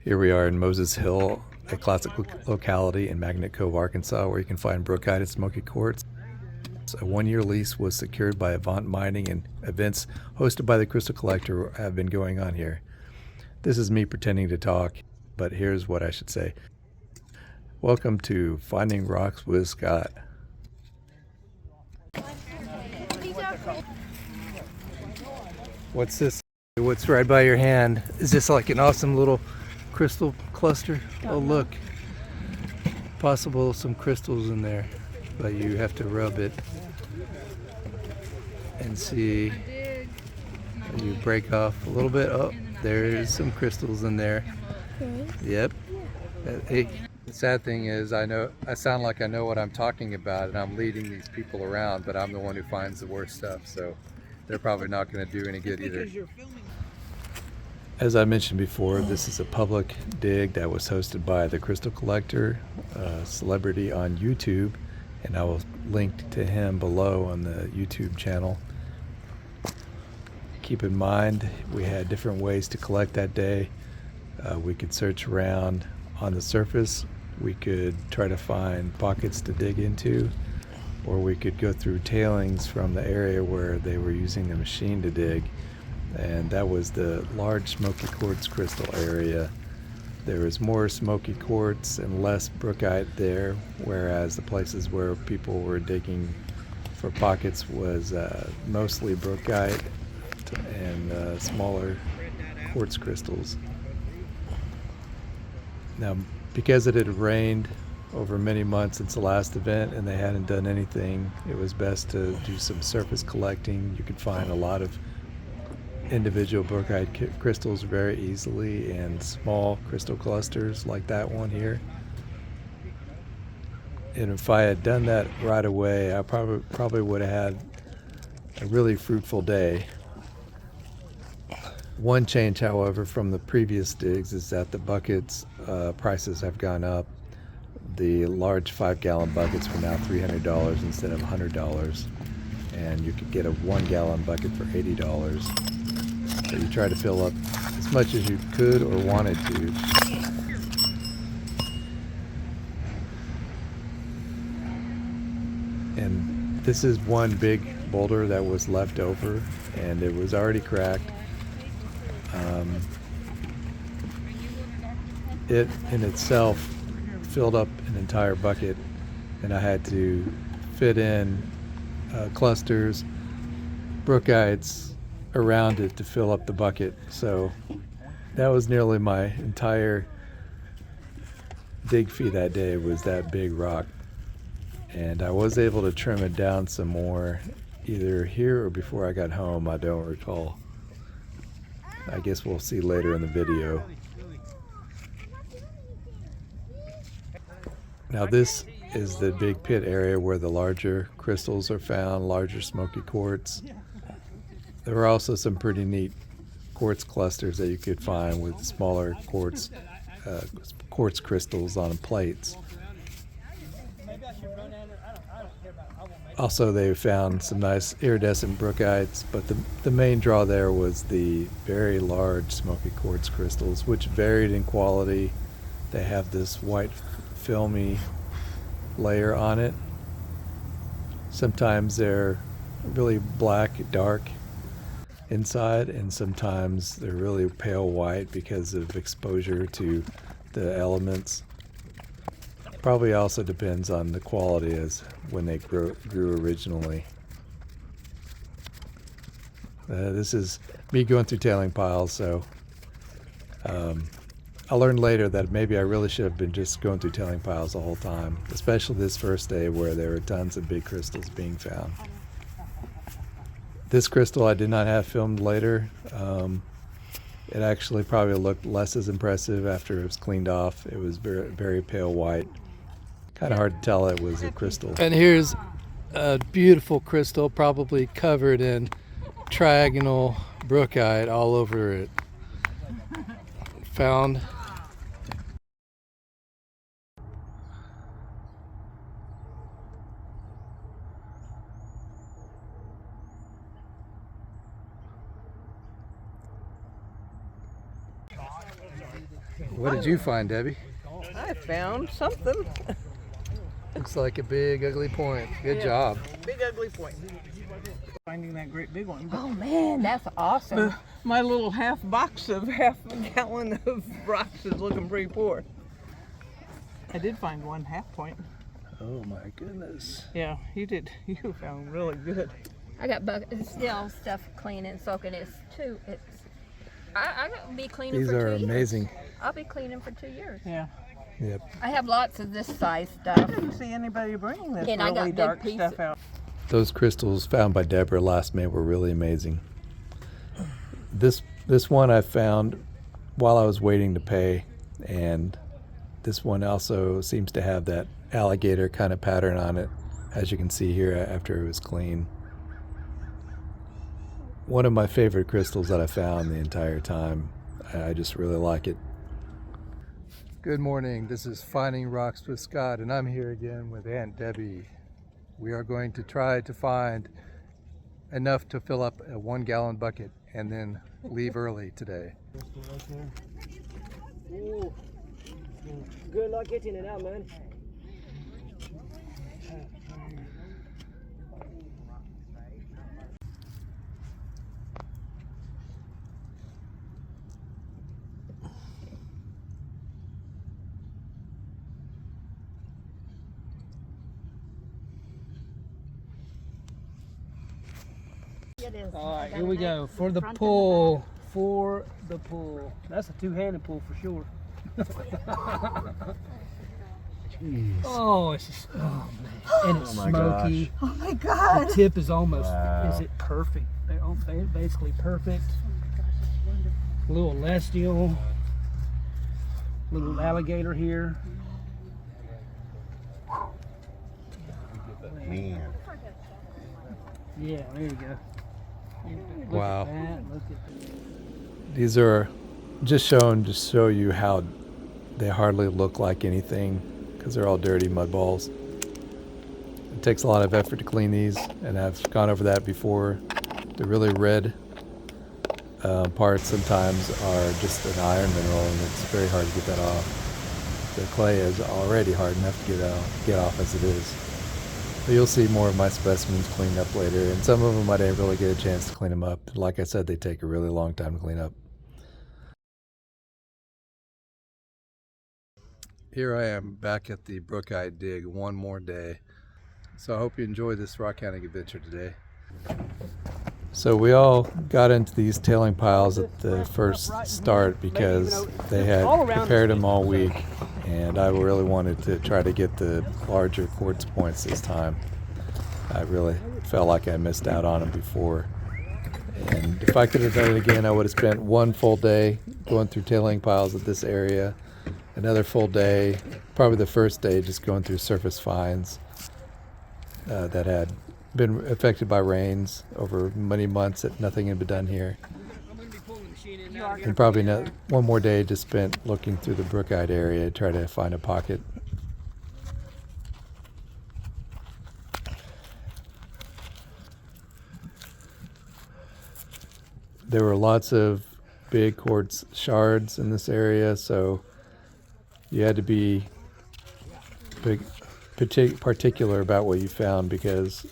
Here we are in Moses Hill, a classic locality in Magnet Cove, Arkansas, where you can find brookite and smoky quartz. A one-year lease was secured by Avant Mining, and events hosted by the Crystal Collector have been going on here. This is me pretending to talk, but here's what I should say. Welcome to Finding Rocks with Scott. What's this? What's right by your hand? Is this like an awesome little crystal cluster? Oh, look. Possible some crystals in there, but you have to rub it and see. You break off a little bit. Oh, there is some crystals in there. Yep. Hey, the sad thing is, I sound like I know what I'm talking about, and I'm leading these people around, but I'm the one who finds the worst stuff, so they're probably not going to do any good either. As I mentioned before, this is a public dig that was hosted by the Crystal Collector, a celebrity on YouTube, and I will link to him below on the YouTube channel. Keep in mind, we had different ways to collect that day. We could search around on the surface, we could try to find pockets to dig into, or we could go through tailings from the area where they were using the machine to dig. And that was the large smoky quartz crystal area. There was more smoky quartz and less brookite there, whereas the places where people were digging for pockets was mostly brookite and smaller quartz crystals. Now, because it had rained over many months since the last event and they hadn't done anything, it was best to do some surface collecting. You could find a lot of individual brookite crystals very easily, and small crystal clusters like that one here. And if I had done that right away, I probably would have had a really fruitful day. One change, however, from the previous digs is that the buckets prices have gone up. The large 5-gallon buckets were now $300 instead of $100, and you could get a 1-gallon bucket for $80. So you try to fill up as much as you could or wanted to. And this is one big boulder that was left over, and it was already cracked. It in itself filled up an entire bucket, and I had to fit in clusters, brookites around it to fill up the bucket. So that was nearly my entire dig fee that day, was that big rock. And I was able to trim it down some more, either here or before I got home, I don't recall. I guess we'll see later in the video. Now this is the big pit area where the larger crystals are found, larger smoky quartz. There were also some pretty neat quartz clusters that you could find with smaller quartz crystals on plates. Also, they found some nice iridescent brookites, but the main draw there was the very large smoky quartz crystals, which varied in quality. They have this white filmy layer on it. Sometimes they're really black, dark inside, and sometimes they're really pale white because of exposure to the elements. Probably also depends on the quality as when they grew originally. This is me going through tailing piles, so I learned later that maybe I really should have been just going through tailing piles the whole time, especially this first day where there were tons of big crystals being found. This crystal I did not have filmed later. It actually probably looked less as impressive after it was cleaned off. It was very, very pale white. Kind of hard to tell it was a crystal. And here's a beautiful crystal, probably covered in trigonal brookite all over it. Found. What did you find, Debbie? I found something. Looks like a big ugly point. Good job. Big ugly point. Finding that great big one. Oh man, that's awesome. My little half box of half a gallon of rocks is looking pretty poor. I did find one half point. Oh my goodness. Yeah, you did. You found really good. I got still stuff cleaning, soaking. It's too. I'll be cleaning These for 2 are years. amazing. I'll be cleaning for 2 years. Yeah. Yep. I have lots of this size I stuff. didn't see anybody bringing this And I got really big dark pieces. stuff out. Those crystals found by Deborah last May were really amazing. This one I found while I was waiting to pay, and this one also seems to have that alligator kind of pattern on it, as you can see here after it was clean. One of my favorite crystals that I found the entire time. I just really like it. Good morning. This is Finding Rocks with Scott, and I'm here again with Aunt Debbie. We are going to try to find enough to fill up a 1 gallon bucket and then leave early today. Good luck getting it out, man. All right, here we go for the pull. For the pull. That's a two-handed pull for sure. Oh, it's just, oh man, and it's smoky. Oh my God. The tip is almost, is it perfect? They're all basically perfect. A little celestial, little alligator here. Man. Yeah, there you go. Look Wow. at that. Look at that. These are just shown to show you how they hardly look like anything because they're all dirty mud balls. It takes a lot of effort to clean these, and I've gone over that before. The really red parts sometimes are just an iron mineral, and it's very hard to get that off. The clay is already hard enough to get off as it is. But you'll see more of my specimens cleaned up later, and some of them I didn't really get a chance to clean them up. Like I said, they take a really long time to clean up. Here I am back at the Brookite dig one more day. So I hope you enjoyed this rock counting adventure today. So we all got into these tailing piles at the first start because they had prepared them all week, and I really wanted to try to get the larger quartz points this time. I really felt like I missed out on them before. And if I could have done it again, I would have spent one full day going through tailing piles at this area, another full day, probably the first day, just going through surface finds that had been affected by rains over many months that nothing had been done here. And probably one more day just spent looking through the Brookite area to try to find a pocket. There were lots of big quartz shards in this area, so you had to be particular about what you found, because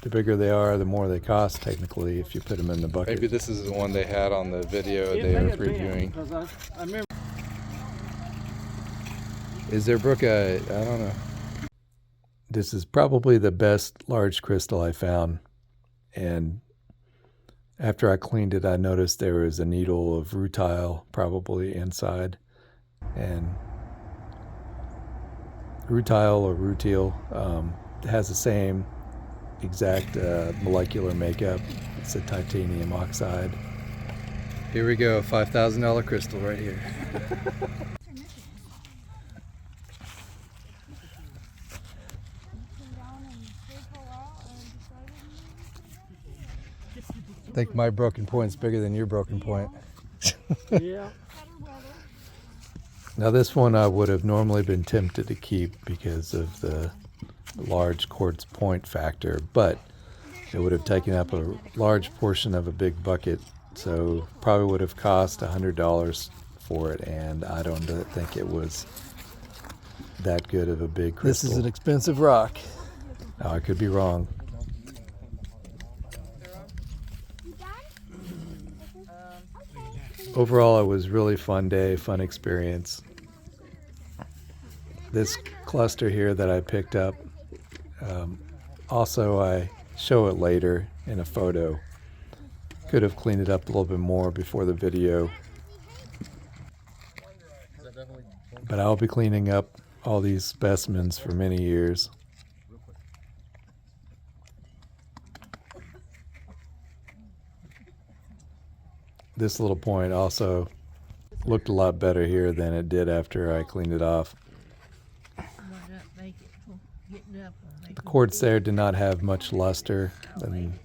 the bigger they are, the more they cost technically if you put them in the bucket. Maybe this is the one they had on the video they were previewing. I remember. Is there Brookite? I don't know. This is probably the best large crystal I found, and After I cleaned it, I noticed there was a needle of rutile probably inside. And rutile or rutile has the same exact molecular makeup. It's a titanium oxide. Here we go, $5,000 crystal right here. I think my broken point's bigger than your broken point. Yeah. Now this one I would have normally been tempted to keep because of the large quartz point factor, but it would have taken up a large portion of a big bucket, so probably would have cost $100 for it, and I don't think it was that good of a big crystal. This is an expensive rock. Now, I could be wrong. Overall, it was really fun day, fun experience. This cluster here that I picked up, also I show it later in a photo. Could have cleaned it up a little bit more before the video. But I'll be cleaning up all these specimens for many years. This little point also looked a lot better here than it did after I cleaned it off. The quartz there did not have much luster, and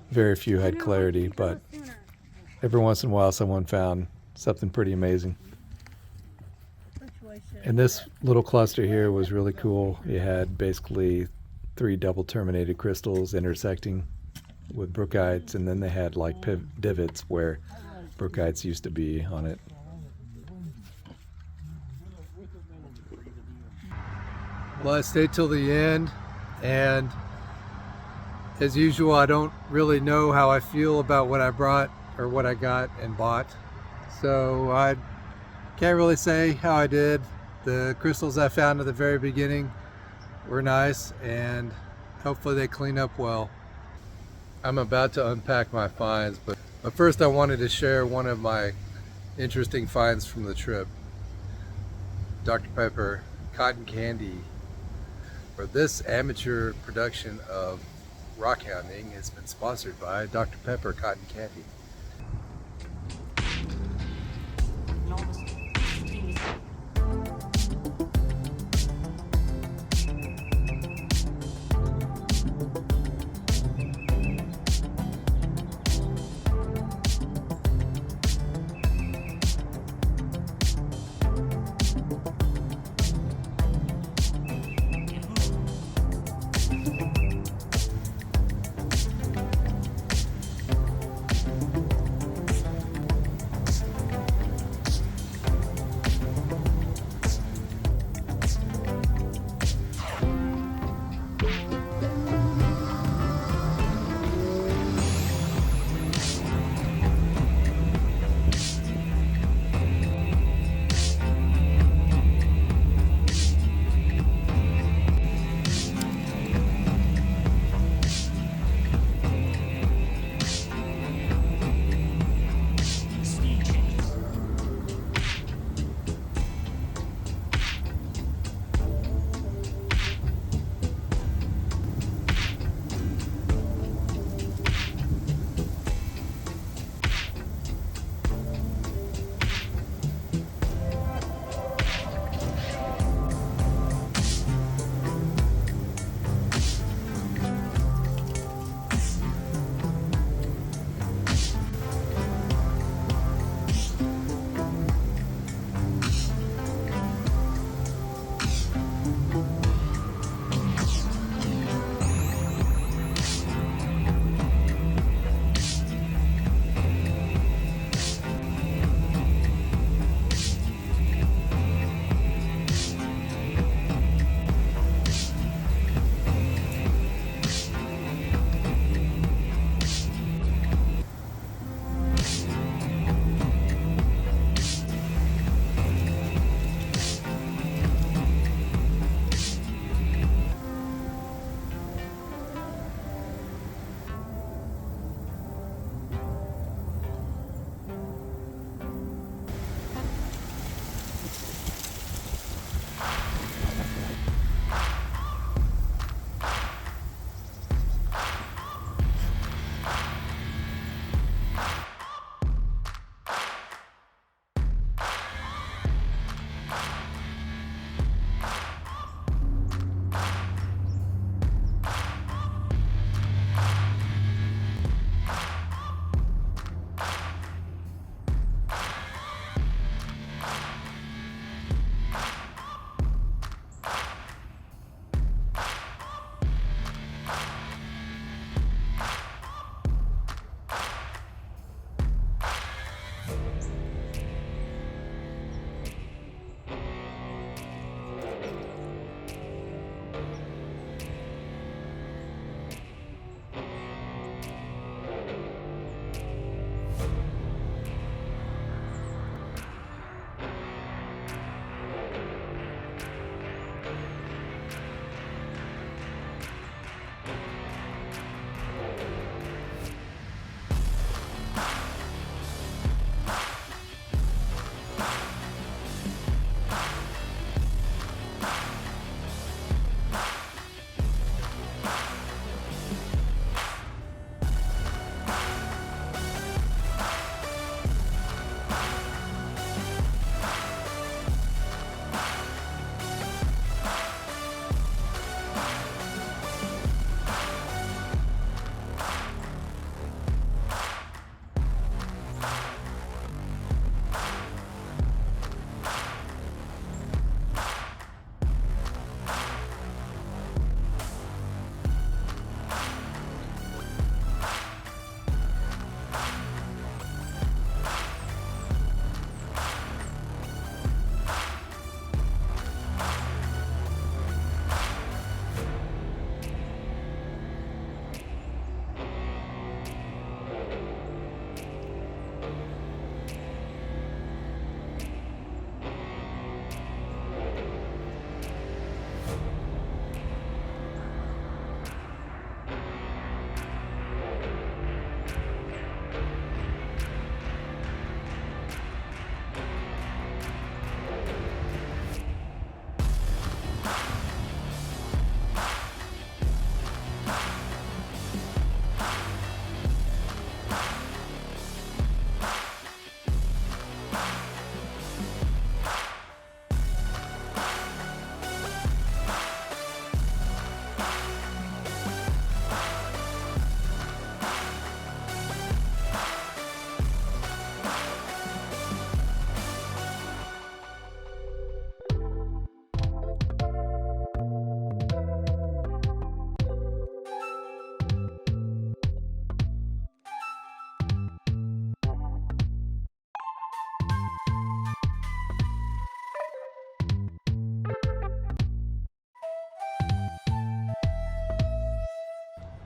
very few had clarity, but every once in a while someone found something pretty amazing. And this little cluster here was really cool. You had basically 3 double terminated crystals intersecting with brookites, and then they had like divots where brookites used to be on it. Well, I stayed till the end, and as usual, I don't really know how I feel about what I brought or what I got and bought, so I can't really say how I did. The crystals I found at the very beginning were nice, and hopefully they clean up well. I'm about to unpack my finds, but first I wanted to share one of my interesting finds from the trip. Dr. Pepper cotton candy. For this amateur production of rock hounding has been sponsored by Dr. Pepper Cotton Candy.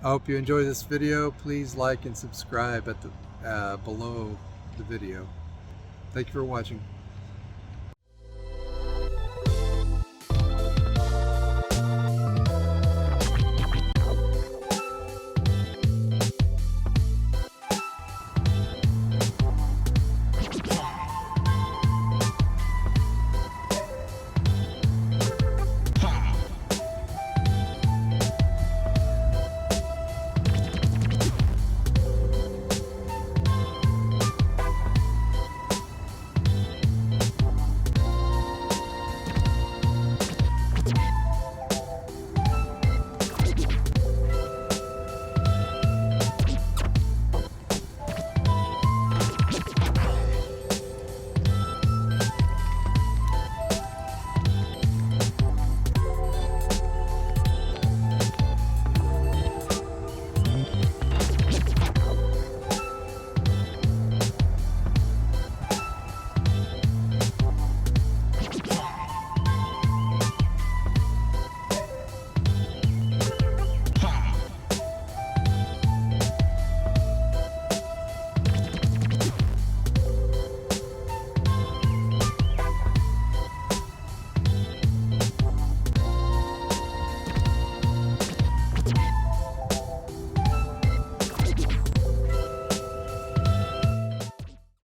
I hope you enjoy this video. Please like and subscribe at the below the video. Thank you for watching.